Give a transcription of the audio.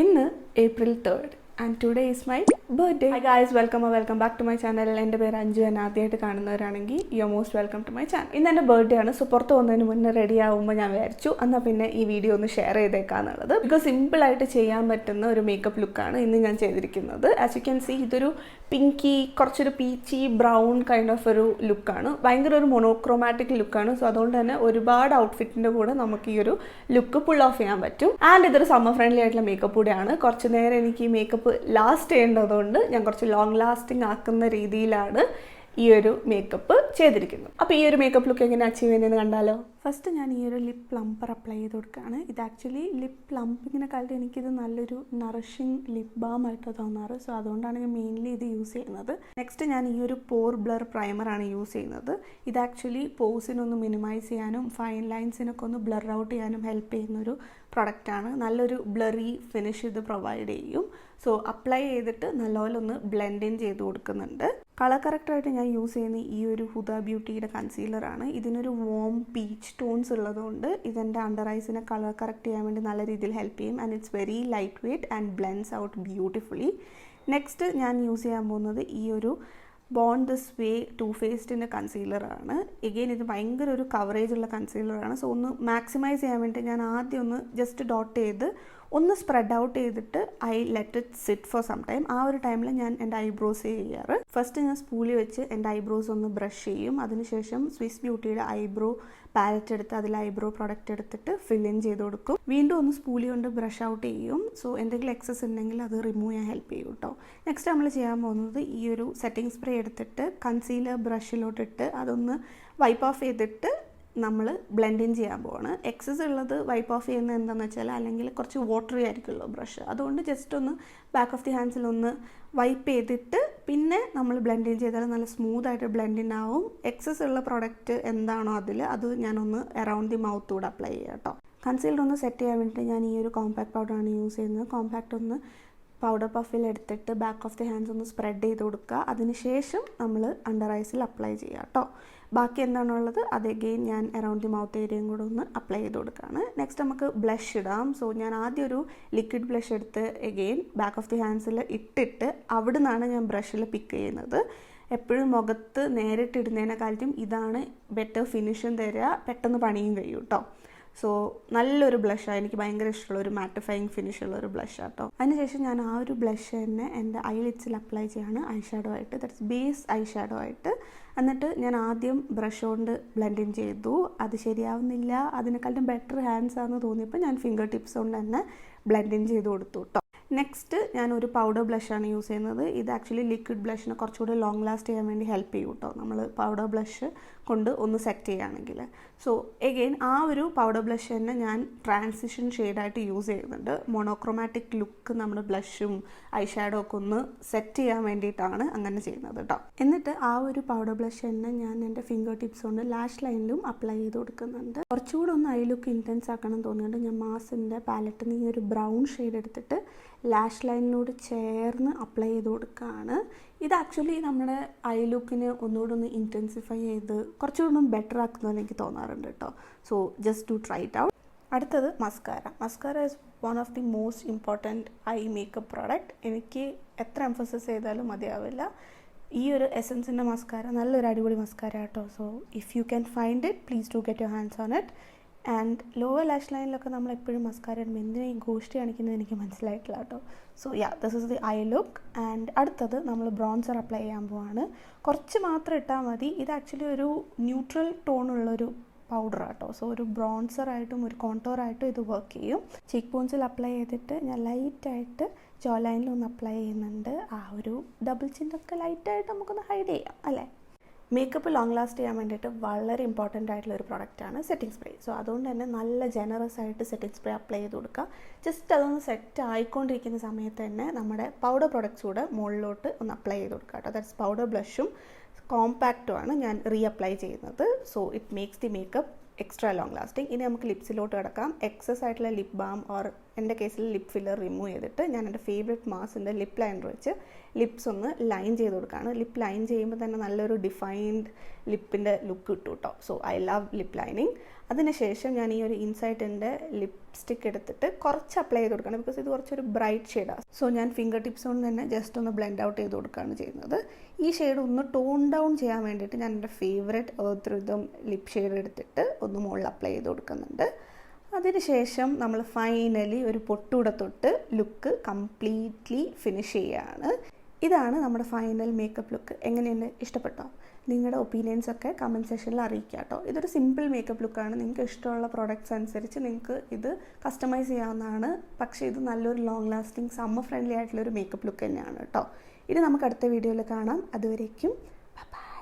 ഇന്ന് April 3rd and today is my birthday. Hi guys, welcome back to my channel. എൻ്റെ പേര് അഞ്ജു. എന്നെ ആദ്യമായിട്ട് കാണുന്നവരാണെങ്കിൽ you are most welcome to my channel. ഇന്ന് എൻ്റെ ബർത്ത്ഡേ ആണ്. സോ പുറത്ത് പോകുന്നതിന് മുന്നേ റെഡി ആകുമ്പോൾ ഞാൻ വിചാരിച്ചു എന്നാൽ പിന്നെ ഈ വീഡിയോ ഒന്ന് ഷെയർ ചെയ്തേക്കാന്നുള്ളത്. ബിക്കോസ് സിമ്പിളായിട്ട് ചെയ്യാൻ പറ്റുന്ന ഒരു മേക്കപ്പ് ലുക്കാണ് ഇന്ന് ഞാൻ ചെയ്തിരിക്കുന്നത്. ആസ് യു ക്യാൻ സീ, ഇതൊരു പിങ്കി, കുറച്ചൊരു പീച്ചി ബ്രൗൺ കൈൻഡ് ഓഫ് ഒരു ലുക്കാണ്. ഭയങ്കര ഒരു മൊണോക്രോമാറ്റിക് ലുക്കാണ്. സോ അതുകൊണ്ട് തന്നെ ഒരുപാട് ഔട്ട്ഫിറ്റിൻ്റെ കൂടെ നമുക്ക് ഈ ഒരു ലുക്ക് പുൾ ഓഫ് ചെയ്യാൻ പറ്റും. ആൻഡ് ഇതൊരു സമ്മർ ഫ്രണ്ട്ലി ആയിട്ടുള്ള മേക്കപ്പ് കൂടെയാണ്. കുറച്ച് നേരം എനിക്ക് ഈ മേക്കപ്പ് ലാസ്റ്റ് ചെയ്യേണ്ടതുകൊണ്ട് ഞാൻ കുറച്ച് ലോങ് ലാസ്റ്റിംഗ് ആക്കുന്ന രീതിയിലാണ് ഈ ഒരു മേക്കപ്പ് ചെയ്തിരിക്കുന്നത്. അപ്പോൾ ഈ ഒരു മേക്കപ്പ് ലുക്ക് എങ്ങനെ അച്ചീവ് ചെയ്യുന്നതെന്ന് കണ്ടാലോ. ഫസ്റ്റ് ഞാൻ ഈ ഒരു ലിപ് പ്ലംപർ അപ്ലൈ ചെയ്ത് കൊടുക്കുകയാണ്. ഇത് ആക്ച്വലി ലിപ് പ്ലംപിങ്ങിനെക്കാളും എനിക്കിത് നല്ലൊരു നറിഷിങ് ലിപ് ബാം ആയിട്ട് തോന്നാറ്. സോ അതുകൊണ്ടാണ് ഞാൻ മെയിൻലി ഇത് യൂസ് ചെയ്യുന്നത്. നെക്സ്റ്റ് ഞാൻ ഈ ഒരു പോർ ബ്ലർ പ്രൈമറാണ് യൂസ് ചെയ്യുന്നത്. ഇത് ആക്ച്വലി പോസിനൊന്ന് മിനിമൈസ് ചെയ്യാനും ഫൈൻ ലൈൻസിനൊക്കെ ഒന്ന് ബ്ലർ ഔട്ട് ചെയ്യാനും ഹെൽപ്പ് ചെയ്യുന്നൊരു പ്രൊഡക്റ്റാണ്. നല്ലൊരു ബ്ലറി ഫിനിഷ് ഇത് പ്രൊവൈഡ് ചെയ്യും. സോ അപ്ലൈ ചെയ്തിട്ട് നല്ലപോലെ ഒന്ന് ബ്ലെൻഡ് ഇൻ ചെയ്ത് കൊടുക്കുന്നുണ്ട്. കളർ കറക്റ്റായിട്ട് ഞാൻ യൂസ് ചെയ്യുന്ന ഈ ഒരു ഹുദ ബ്യൂട്ടിയുടെ കൺസീലറാണ്. ഇതിനൊരു വോം പീച്ച് ടോൺസ് ഉള്ളതുകൊണ്ട് ഇതെൻ്റെ അണ്ടർ ഐസിനെ കളർ കറക്റ്റ് ചെയ്യാൻ വേണ്ടി നല്ല രീതിയിൽ ഹെൽപ്പ് ചെയ്യും. And it's very light weight and blends out beautifully. Next ഞാൻ യൂസ് ചെയ്യാൻ പോകുന്നത് ഈ ഒരു ബോണ്ട് ദിസ് വേ ടു ഫേസ്ഡിൻ്റെ കൺസീലറാണ്. എഗെയിൻ ഇത് ഭയങ്കര ഒരു കവറേജ് ഉള്ള കൺസീലറാണ്. സോ ഒന്ന് മാക്സിമൈസ് ചെയ്യാൻ വേണ്ടി ഞാൻ ആദ്യം ഒന്ന് ജസ്റ്റ് ഡോട്ട് ചെയ്ത് ഒന്ന് സ്പ്രെഡ് ഔട്ട് ചെയ്തിട്ട് I let it sit for some time. ആ ഒരു ടൈമിൽ ഞാൻ എൻ്റെ ഐബ്രോസ് ചെയ്യാറ്. ഫസ്റ്റ് ഞാൻ സ്പൂളി വെച്ച് എൻ്റെ ഐബ്രോസ് ഒന്ന് ബ്രഷ് ചെയ്യും. അതിനുശേഷം സ്വിസ് ബ്യൂട്ടിയുടെ ഐബ്രോ പാലറ്റ് എടുത്ത് അതിൽ ഐബ്രോ പ്രൊഡക്റ്റ് എടുത്തിട്ട് ഫിൽ ഇൻ ചെയ്ത് കൊടുക്കും. വീണ്ടും ഒന്ന് സ്പൂളി കൊണ്ട് ബ്രഷ് ഔട്ട് ചെയ്യും. സോ എന്തെങ്കിലും എക്സസ് ഉണ്ടെങ്കിൽ അത് റിമൂവ് ചെയ്യാൻ ഹെൽപ്പ് ചെയ്യും കേട്ടോ. നെക്സ്റ്റ് നമ്മൾ ചെയ്യാൻ പോകുന്നത് ഈ ഒരു സെറ്റിംഗ് സ്പ്രേ എടുത്തിട്ട് കൺസീലർ ബ്രഷിലോട്ടിട്ട് അതൊന്ന് വൈപ്പ് ഓഫ് ചെയ്തിട്ട് നമ്മൾ ബ്ലെൻഡ് ഇൻ ചെയ്യാൻ പോവാണ്. എക്സസ് ഉള്ളത് വൈപ്പ് ഓഫ് ചെയ്യുന്നത് എന്താണെന്ന് വെച്ചാൽ അല്ലെങ്കിൽ കുറച്ച് വാട്ടറി ആയിരിക്കുമല്ലോ ബ്രഷ്. അതുകൊണ്ട് ജസ്റ്റ് ഒന്ന് ബാക്ക് ഓഫ് ദി ഹാൻഡ്സിലൊന്ന് വൈപ്പ് ചെയ്തിട്ട് പിന്നെ നമ്മൾ ബ്ലെൻഡ് ഇൻ ചെയ്താൽ നല്ല സ്മൂത്തായിട്ട് ബ്ലെൻഡ് ഇൻ ആവും. എക്സസ് ഉള്ള പ്രൊഡക്റ്റ് എന്താണോ അത് ഞാനൊന്ന് അറൗണ്ട് ദി മൗത്ത് കൂടെ അപ്ലൈ ചെയ്യാം കേട്ടോ. കൺസീലർ ഒന്ന് സെറ്റ് ചെയ്യാൻ വേണ്ടിയിട്ട് ഞാൻ ഈ ഒരു കോമ്പാക്ട് പൗഡറാണ് യൂസ് ചെയ്യുന്നത്. കോമ്പാക്ട് ഒന്ന് പൗഡർ പഫിൽ എടുത്തിട്ട് ബാക്ക് ഓഫ് ദി ഹാൻഡ്സ് ഒന്ന് സ്പ്രെഡ് ചെയ്ത് കൊടുക്കുക. അതിനുശേഷം നമ്മൾ അണ്ടർ ഐസിൽ അപ്ലൈ ചെയ്യുക കേട്ടോ. ബാക്കി എന്താണുള്ളത് അത് എഗെയിൻ ഞാൻ അറൗണ്ട് ദി മൗത്ത് ഏരിയയും കൂടെ ഒന്ന് അപ്ലൈ ചെയ്ത് കൊടുക്കുകയാണ്. നെക്സ്റ്റ് നമുക്ക് ബ്ലഷ് ഇടാം. സോ ഞാൻ ആദ്യം ഒരു ലിക്വിഡ് ബ്ലഷ് എടുത്ത് എഗെയിൻ ബാക്ക് ഓഫ് ദി ഹാൻഡ്സിൽ ഇട്ടിട്ട് അവിടെ നിന്നാണ് ഞാൻ ബ്രഷിൽ പിക്ക് ചെയ്യുന്നത്. എപ്പോഴും മുഖത്ത് നേരിട്ടിടുന്നതിനെക്കാളും ഇതാണ് ബെറ്റർ ഫിനിഷും തരിക, പെട്ടെന്ന് പണിയും കഴിയും കേട്ടോ. സോ നല്ലൊരു ബ്ലഷാണ്. എനിക്ക് ഭയങ്കര ഇഷ്ടമുള്ള ഒരു മാറ്റിഫൈങ് ഫിനിഷുള്ള ഒരു ബ്ലഷാണ് കേട്ടോ. അതിനുശേഷം ഞാൻ ആ ഒരു ബ്ലഷ് തന്നെ എൻ്റെ ഐലിഡ്സിൽ അപ്ലൈ ചെയ്യാണ് ഐ ഷാഡോ ആയിട്ട്. ദാറ്റ്സ് ബേസ് ഐ ഷാഡോ ആയിട്ട്. എന്നിട്ട് ഞാൻ ആദ്യം ബ്രഷ് കൊണ്ട് ബ്ലെൻഡ് ഇൻ ചെയ്തു. അത് ശരിയാവുന്നില്ല, അതിനെക്കാളും ബെറ്റർ ഹാൻഡ്സ് ആണെന്ന് തോന്നിയപ്പോൾ ഞാൻ ഫിംഗർ ടിപ്സ് കൊണ്ട് തന്നെ ബ്ലെൻഡ് ഇൻ ചെയ്ത് കൊടുത്തു കേട്ടോ. നെക്സ്റ്റ് ഞാൻ ഒരു പൗഡർ ബ്ലഷാണ് യൂസ് ചെയ്യുന്നത്. ഇത് ആക്ച്വലി ലിക്വിഡ് ബ്ലഷിനെ കുറച്ചുകൂടി ലോങ് ലാസ്റ്റ് ചെയ്യാൻ വേണ്ടി ഹെൽപ്പ് ചെയ്യും കേട്ടോ, നമ്മൾ പൗഡർ ബ്ലഷ് കൊണ്ട് ഒന്ന് സെറ്റ് ചെയ്യുകയാണെങ്കിൽ. സോ എഗെയിൻ ആ ഒരു പൗഡർ ബ്ലഷ് തന്നെ ഞാൻ ട്രാൻസിഷൻ ഷെയ്ഡായിട്ട് യൂസ് ചെയ്യുന്നുണ്ട്. മൊണോക്രോമാറ്റിക് ലുക്ക് നമ്മൾ ബ്ലഷും ഐ ഷാഡോ ഒക്കെ ഒന്ന് സെറ്റ് ചെയ്യാൻ വേണ്ടിയിട്ടാണ് അങ്ങനെ ചെയ്യുന്നത് കേട്ടോ. എന്നിട്ട് ആ ഒരു പൗഡർ ബ്ലഷ് തന്നെ ഞാൻ എൻ്റെ ഫിംഗർ ടിപ്സ് കൊണ്ട് ലാഷ് ലൈനിലും അപ്ലൈ ചെയ്ത് കൊടുക്കുന്നുണ്ട്. കുറച്ചുകൂടെ ഒന്ന് ഐ ലുക്ക് ഇൻറ്റൻസ് ആക്കണം തോന്നുന്നുണ്ട്. ഞാൻ മാസിൻ്റെ പാലറ്റിൽ നിന്ന് ഈ ഒരു ബ്രൗൺ ഷെയ്ഡ് എടുത്തിട്ട് ലാഷ് ലൈനിനോട് ചേർന്ന് അപ്ലൈ ചെയ്ത് കൊടുക്കുകയാണ്. ഇത് ആക്ച്വലി നമ്മുടെ ഐ ലുക്കിന് ഒന്നുകൂടെ ഒന്ന് ഇൻറ്റൻസിഫൈ ചെയ്ത് കുറച്ചുകൂടെ ഒന്ന് ബെറ്റർ ആക്കുന്നതെന്ന് എനിക്ക് തോന്നാറുണ്ട് കേട്ടോ. So just to try it out. അടുത്തത് mascara. Mascara is one of the most important eye makeup product. എനിക്ക് എത്ര എംഫസിസ് ചെയ്താലും മതിയാവില്ല. ഈ ഒരു എസൻസിൻ്റെ മസ്കാര നല്ലൊരു അടിപൊളി മസ്കാര കേട്ടോ. So if you can find it please do get your hands on it. And lower lash ലൈനിലൊക്കെ നമ്മൾ എപ്പോഴും മസ്കാര ഇടുമ്പോൾ എന്തിനാ ഈ ഗോഷ്ടി കാണിക്കുന്നത് എനിക്ക് മനസ്സിലായിട്ടില്ല കേട്ടോ. So this is the I look. And അടുത്തത് നമ്മൾ ബ്രോൺസർ അപ്ലൈ ചെയ്യാൻ പോവാണ്. കുറച്ച് മാത്രം ഇട്ടാൽ മതി. ഇത് ആക്ച്വലി ഒരു ന്യൂട്രൽ ടോണുള്ളൊരു പൗഡർ കേട്ടോ. സോ ഒരു ബ്രോൺസറായിട്ടും ഒരു കോൺടോറായിട്ടും ഇത് വർക്ക് ചെയ്യും. ചീക്ക് ബോൺസിൽ അപ്ലൈ ചെയ്തിട്ട് ഞാൻ ലൈറ്റായിട്ട് ജോ ലൈനിലൊന്ന് അപ്ലൈ ചെയ്യുന്നുണ്ട്. ആ ഒരു ഡബിൾ ചിന്നൊക്കെ ലൈറ്റായിട്ട് നമുക്കൊന്ന് ഹൈഡ് ചെയ്യാം അല്ലേ. മേക്കപ്പ് ലോങ് ലാസ്റ്റ് ചെയ്യാൻ വേണ്ടിയിട്ട് വളരെ ഇമ്പോർട്ടൻ്റ് ആയിട്ടുള്ള ഒരു പ്രൊഡക്റ്റാണ് സെറ്റിംഗ് സ്പ്രേ. സോ അതുകൊണ്ട് തന്നെ നല്ല ജനറസ് ആയിട്ട് സെറ്റിംഗ് സ്പ്രേ അപ്ലൈ ചെയ്ത് കൊടുക്കുക. ജസ്റ്റ് അതൊന്ന് സെറ്റ് ആയിക്കൊണ്ടിരിക്കുന്ന സമയത്ത് തന്നെ നമ്മുടെ പൗഡർ പ്രൊഡക്ട്സ് കൂടെ മുകളിലോട്ട് ഒന്ന് അപ്ലൈ ചെയ്ത് കൊടുക്കുക കേട്ടോ. ദാറ്റ്സ് പൗഡർ ബ്ലഷും കോമ്പാക്റ്റുമാണ് ഞാൻ അപ്ലൈ ചെയ്യുന്നത്. So it makes the makeup extra long lasting. ഇനി നമുക്ക് ലിപ്സിലോട്ട് കിടക്കാം. എക്സസ് ആയിട്ടുള്ള ലിപ് ബാം ഓർ എൻ്റെ കേസിൽ ലിപ് ഫില്ലർ റിമൂവ് ചെയ്തിട്ട് ഞാൻ എൻ്റെ ഫേവറേറ്റ് മാസിൻ്റെ ലിപ്പ് ലൈനർ വെച്ച് ലിപ്സ് ഒന്ന് ലൈൻ ചെയ്ത് കൊടുക്കുകയാണ്. ലിപ്പ് ലൈൻ ചെയ്യുമ്പോൾ തന്നെ നല്ലൊരു ഡിഫൈൻഡ് ലിപ്പിൻ്റെ ലുക്ക് കിട്ടും കേട്ടോ. So I love lip lining. അതിനുശേഷം ഞാൻ ഈ ഒരു ഇൻസൈറ്റിൻ്റെ ലിപ്സ്റ്റിക്ക് എടുത്തിട്ട് കുറച്ച് അപ്ലൈ ചെയ്ത് കൊടുക്കണം, ബിക്കോസ് ഇത് കുറച്ചൊരു ബ്രൈറ്റ് ഷെയ്ഡാണ്. സോ ഞാൻ ഫിംഗർ ടിപ്സ് കൊണ്ട് തന്നെ ജസ്റ്റ് ഒന്ന് ബ്ലെൻഡ് ഔട്ട് ചെയ്ത് കൊടുക്കുകയാണ് ചെയ്യുന്നത്. ഈ ഷെയ്ഡ് ഒന്ന് ടോൺ ഡൗൺ ചെയ്യാൻ വേണ്ടിയിട്ട് ഞാൻ എൻ്റെ favourite earth rhythm lip shade എടുത്തിട്ട് ഒന്ന് മുകളിൽ അപ്ലൈ ചെയ്ത് കൊടുക്കുന്നുണ്ട്. അതിനുശേഷം നമ്മൾ ഫൈനലി ഒരു പൊട്ടൂടെ തൊട്ട് ലുക്ക് കംപ്ലീറ്റ്ലി ഫിനിഷ് ചെയ്യുകയാണ്. ഇതാണ് നമ്മുടെ ഫൈനൽ മേക്കപ്പ് ലുക്ക്. എങ്ങനെയുണ്ട്, ഇഷ്ടപ്പെട്ടോ? നിങ്ങളുടെ ഒപ്പീനിയൻസൊക്കെ കമൻറ്റ് സെക്ഷനിൽ അറിയിക്കുക കേട്ടോ. ഇതൊരു സിമ്പിൾ മേക്കപ്പ് ലുക്കാണ്. നിങ്ങൾക്ക് ഇഷ്ടമുള്ള പ്രോഡക്റ്റ്സ് അനുസരിച്ച് നിങ്ങൾക്ക് ഇത് കസ്റ്റമൈസ് ചെയ്യാവുന്നതാണ്. പക്ഷേ ഇത് നല്ലൊരു ലോങ് ലാസ്റ്റിംഗ് സമ്മർ ഫ്രണ്ട്ലി ആയിട്ടുള്ളൊരു മേക്കപ്പ് ലുക്ക് തന്നെയാണ് കേട്ടോ. ഇനി നമുക്ക് അടുത്ത വീഡിയോയിൽ കാണാം. അതുവരേക്കും ബൈ.